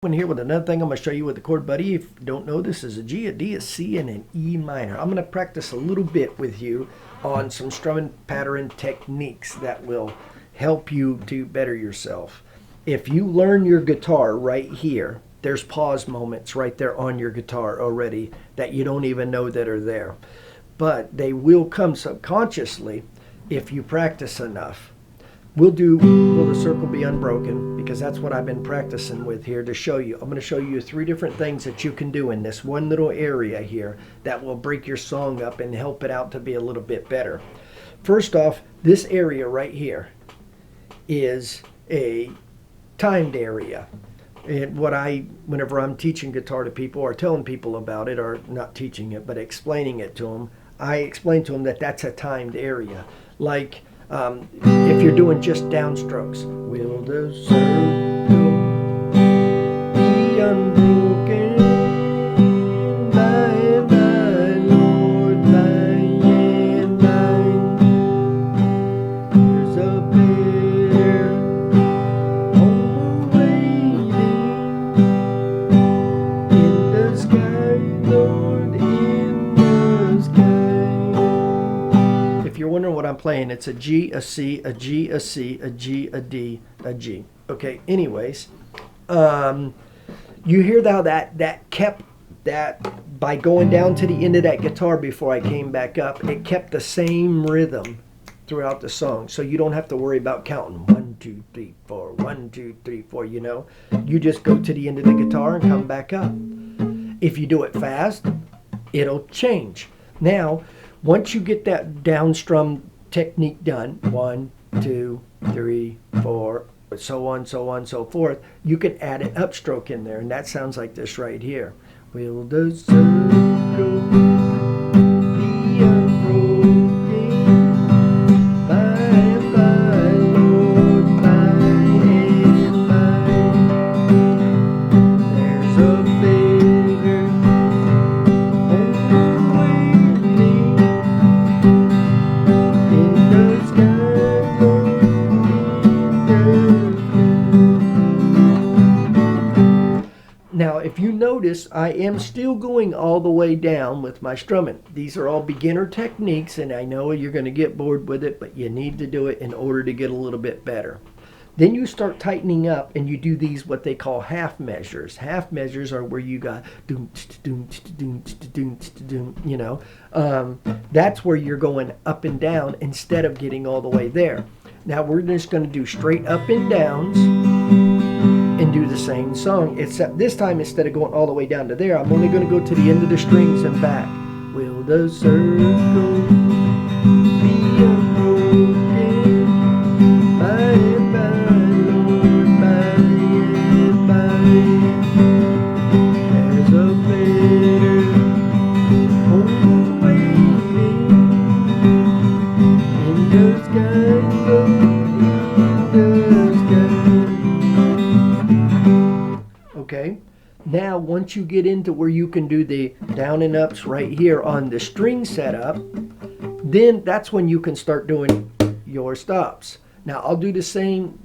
In here with another thing I'm going to show you with the chord buddy. If you don't know, this is a G, a D, a C, and an E minor. I'm going to practice a little bit with you on some strumming pattern techniques that will help you to better yourself. If you learn your guitar right here, there's pause moments right there on your guitar already that you don't even know that are there. But they will come subconsciously if you practice enough. Will the circle be unbroken? Because that's what I've been practicing with here to show you. I'm going to show you 3 different things that you can do in this one little area here that will break your song up and help it out to be a little bit better. First off, this area right here is a timed area. And whenever I'm teaching guitar to people or telling people about it, or not teaching it, but explaining it to them, I explain to them that that's a timed area. Like, if you're doing just downstrokes, will the circle be unbroken by and by, Lord, by and by? There's a better home waiting in the sky, Lord, in the sky. If you're wondering what I'm playing, it's a G, a C, a G, a C, a G, a D, a G. Okay, anyways, you hear how that kept that by going down to the end of that guitar before I came back up, it kept the same rhythm throughout the song. So you don't have to worry about counting 1, 2, 3, 4, 1, 2, 3, 4, you know. You just go to the end of the guitar and come back up. If you do it fast, it'll change. Now, once you get that down strum technique done, 1, 2, 3, 4, so on, so on, so forth, you can add an upstroke in there, and that sounds like this right here. Will the circle be unbroken by and by, Lord, by and by? There's a better home waiting in the sky, Lord, in the sky. Now, if you notice, I am still going all the way down with my strumming. These are all beginner techniques, and I know you're going to get bored with it, but you need to do it in order to get a little bit better. Then you start tightening up, and you do these what they call half measures. Half measures are where you got doom, doom, doom, doom, doom, you know. That's where you're going up and down instead of getting all the way there. Now we're just going to do straight up and downs and do the same song, except this time instead of going all the way down to there, I'm only going to go to the end of the strings and back. Will the circle be unbroken by and by, Lord, by and by? There's a better home waiting in the sky, Lord, in the sky. Okay, now once you get into where you can do the down and ups right here on the string setup, then that's when you can start doing your stops. Now I'll do the same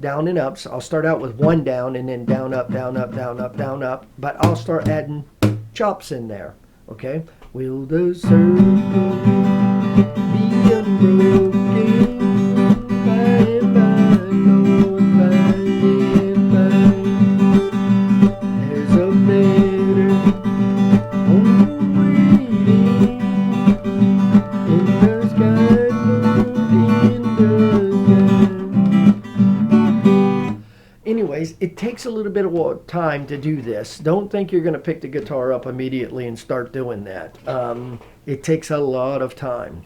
down and ups. I'll start out with 1 down and then down, up, down, up, down, up, down, up, but I'll start adding chops in there. Okay, will the circle be unbroken by and by, Lord, by and by? There's a better home waiting in the sky, Lord, in the sky. Anyways, it takes a little bit of time to do this. Don't think you're going to pick the guitar up immediately and start doing that. It takes a lot of time.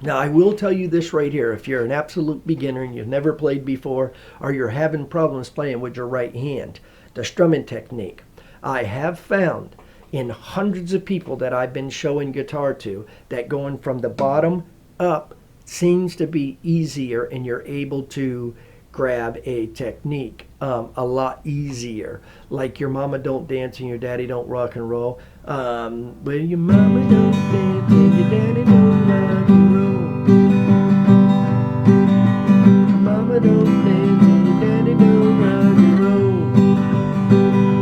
Now, I will tell you this right here. If you're an absolute beginner and you've never played before, or you're having problems playing with your right hand, the strumming technique, I have found in hundreds of people that I've been showing guitar to that going from the bottom up seems to be easier, and you're able to grab a technique a lot easier. Like your mama don't dance and your daddy don't rock and roll. Well, your mama don't dance and your daddy don't rock and roll. Mama don't dance and your daddy don't rock and roll.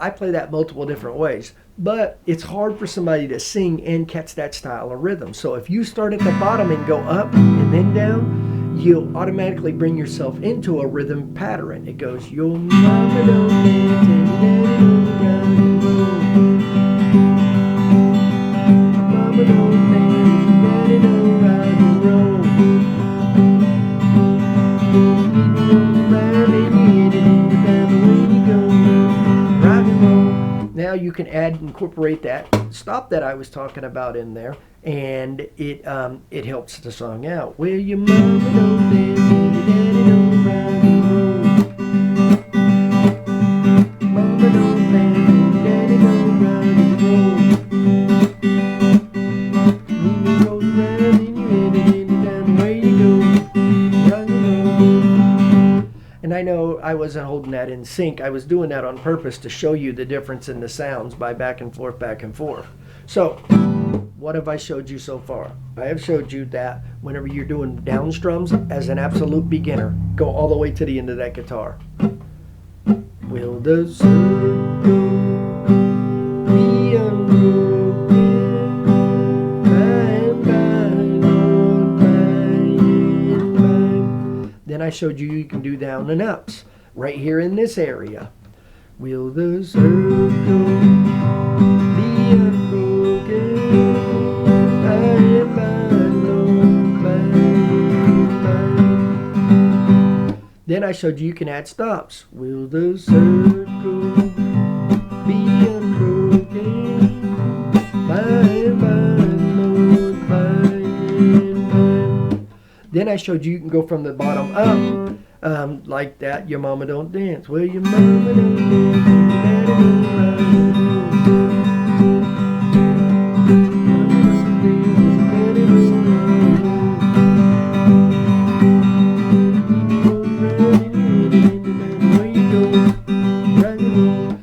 I play that multiple different ways. But it's hard for somebody to sing and catch that style of rhythm. So if you start at the bottom and go up and then down, you'll automatically bring yourself into a rhythm pattern. It goes, your mama don't dance and your daddy don't round and roll. Mama don't dance and daddy don't round and roll. Now you can incorporate that stop that I was talking about in there, and it helps the song out. Well, your mama don't dance and your daddy don't round and roll. Mama don't dance and your daddy don't round and roll. You go round and you hit it and down the way you go. Rock and roll. And I know I wasn't holding that in sync. I was doing that on purpose to show you the difference in the sounds by back and forth, back and forth. So, what have I showed you so far? I have showed you that whenever you're doing down strums, as an absolute beginner, go all the way to the end of that guitar. Will the circle be unbroken by and by, Lord, by and by? Then I showed you can do down and ups right here in this area. Will the circle be unbroken by and by, Lord, by and by? Then I showed you can add stops. Will the circle be unbroken by and by, Lord, by and by? Then I showed you can go from the bottom up. Like that, your mama don't dance. Well, your mama don't dance and your daddy don't rock and roll.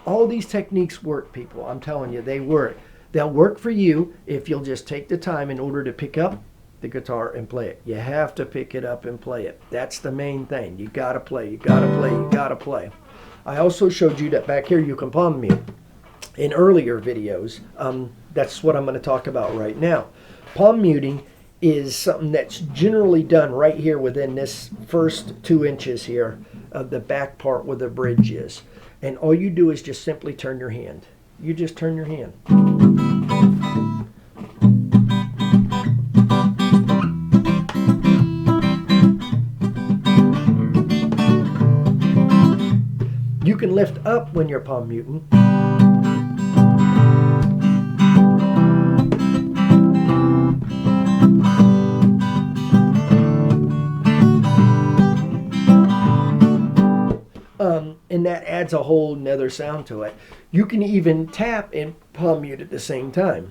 All these techniques work, people. I'm telling you, they work. They'll work for you if you'll just take the time in order to pick up the guitar and play it. You have to pick it up and play it. That's the main thing. You gotta play, you gotta play, you gotta play. I also showed you that back here you can palm mute in earlier videos. That's what I'm going to talk about right now. Palm muting is something that's generally done right here within this first 2 inches here of the back part where the bridge is. And all you do is just simply turn your hand. You just turn your hand. You can lift up when you're palm muting. And that adds a whole nother sound to it. You can even tap and palm mute at the same time.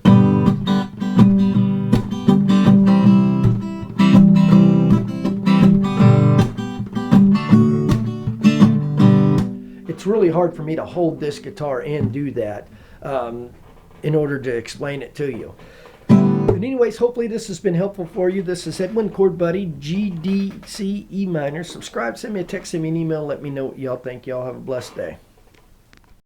It's really hard for me to hold this guitar and do that in order to explain it to you. But anyways, hopefully this has been helpful for you. This is Edwin, Chord Buddy, G, D, C, E minor. Subscribe, send me a text, send me an email, let me know what y'all think. Y'all have a blessed day.